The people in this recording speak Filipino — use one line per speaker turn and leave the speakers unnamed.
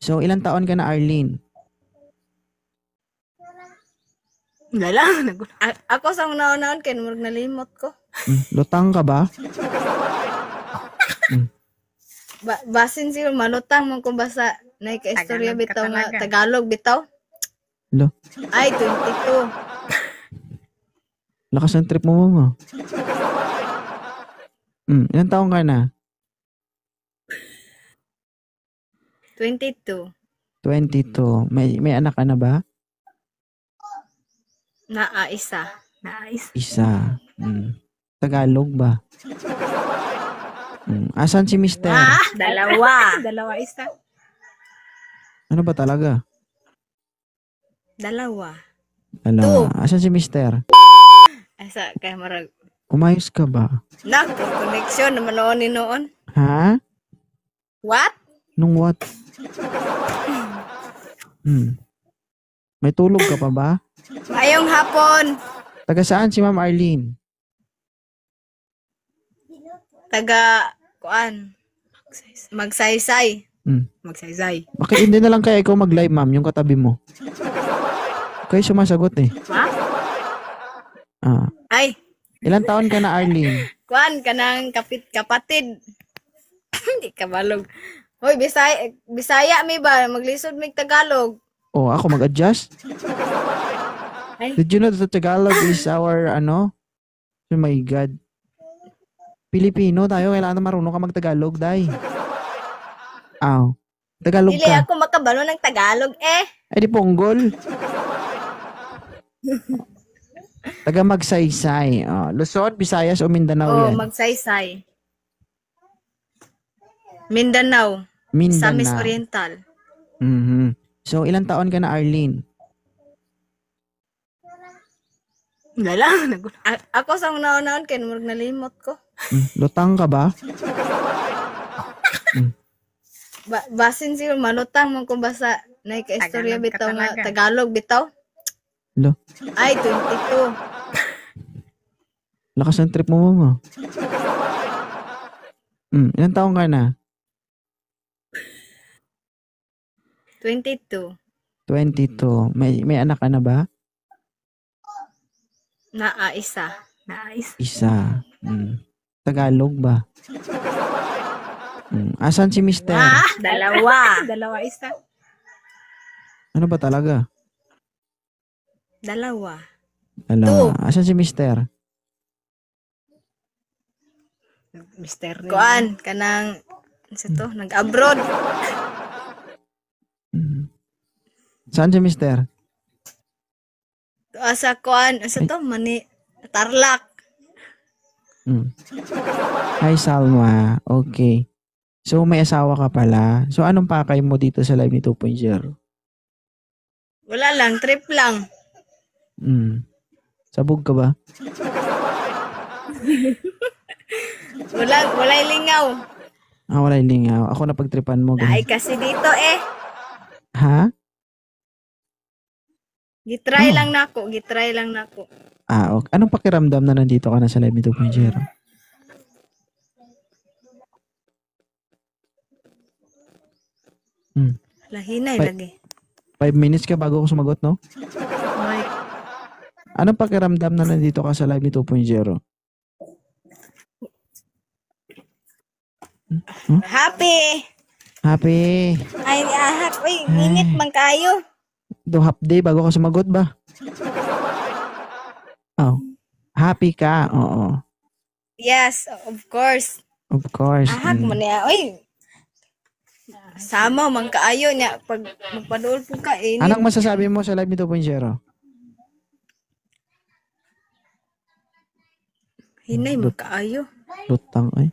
So, ilang taon ka na, Arlene?
Wala. Ako sa una-unaon kay murag nalimot ko.
Lutang ka ba?
Basin siguro manutang mo kung basa na ka-istorya
Tagalog ka
bitaw nga
talaga.
Tagalog bitaw.
Lo,
Ay, 22.
lakas ng trip mo, mama. Ilang taon ka na?
22.
22. May anak ka na ba?
Isa.
Nice.
Isa. Tagalog ba? Asan si Mister?
Dalawa.
Dalawa isa.
Ano ba talaga?
Dalawa.
Dalawa. Asan si Mister?
Asa kay marag.
Umayos ka ba?
Nak, connection naman noon ni noon.
Ha?
What?
Nung what? May tulog ka pa ba?
Mayong hapon.
Taga saan si Ma'am Arlene?
Taga kuan. Magsaysay.
Magsaysay.
Bakit hindi na lang kaya ikaw mag-live, ma'am, yung katabi mo? Kayo sumasagot eh.
Ha? Ay,
Ilang taon ka na, Arlene?
kuan kanang kapatid. Hindi ka balog. Hoy, Bisaya mi ba? Maglisod mi Tagalog.
Oh, ako mag-adjust?
Ay.
Did you know that Tagalog is our, Oh my God. Pilipino tayo, kailangan marunong ka mag-Tagalog, day. Aw. Tagalog
Dili
ka.
ako makabalo ng Tagalog
Eh di ponggol. Taga Magsaysay. Luzon, Visayas o Mindanao yan?
Magsaysay. Mindanao.
Mindanao.
Samis Oriental.
So, ilang taon ka na, Arlene?
Wala. Ako sa una-unaon kay murag nalimot ko.
Lutang ka ba?
Basin siguro manutang mo kung basa na ka-istorya
Tagalog ka
bitaw nga
talaga.
Tagalog bitaw.
Lo,
Ay, 22.
lakas ng trip mo, mama. Ilang taon ka na?
22.
22. May anak ka na ba?
Isa.
Nice.
Isa. Tagalog ba? Asan si Mister?
Dalawa.
Dalawa isa.
Ano ba talaga?
Dalawa.
Dalawa. Asan si Mister?
Mister rin.
Kuan kanang sa to nag-abroad.
Saan si Mister?
Sa kuan sa to Tarlac.
Hi, Salma. Okay. So, may asawa ka pala. So, anong pakay mo dito sa Live ni 2.0?
Wala lang, trip lang.
Sabog ka ba?
Walay lingaw.
Wala lingaw. Ako na pagtripan mo.
Ay
Ganun.
kasi dito
Ha?
Gitry lang nako.
Okay. Anong pakiramdam na nandito ka na sa Live ni 2.0?
Lahinay
Bye.
lagi.
5 minutes ka bago ako sumagot, no?
May
Anong pakiramdam na nandito ka sa Live ni 2.0?
happy.
Happy.
Ay, uy, minit man kayo.
Do half day bago ka sumagot ba? Happy ka? Oo.
Yes, of course.
Of course.
Ahak man niya. Uy. Sama man kaayo niya pag magpaduol po ka
Anong masasabi mo sa Live ni 2.0?
Hinay man kaayo.
Lutang ay.